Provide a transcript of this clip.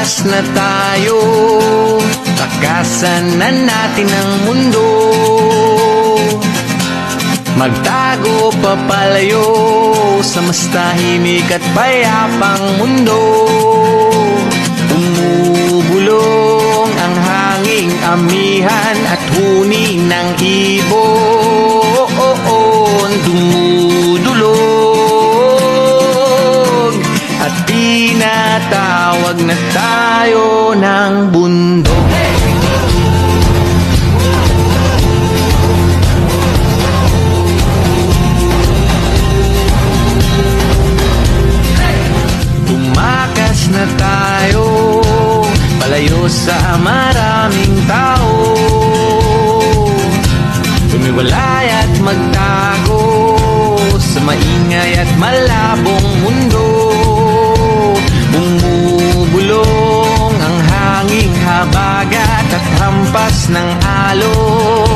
Lumakas na tayo, takasan na natin ang mundo. Magtago papalayo sa mas tahimik at payapang mundo. Bumubulong ang hanging amihan at huni ng ibon. Dumudulog at tinatawag na tayo ng bundok. Tumakas na tayo, palayo sa maraming tao. Tumiwalay at magtago sa maingay at malabong mundo. Bumubulong ang hanging habagat at hampas ng alon.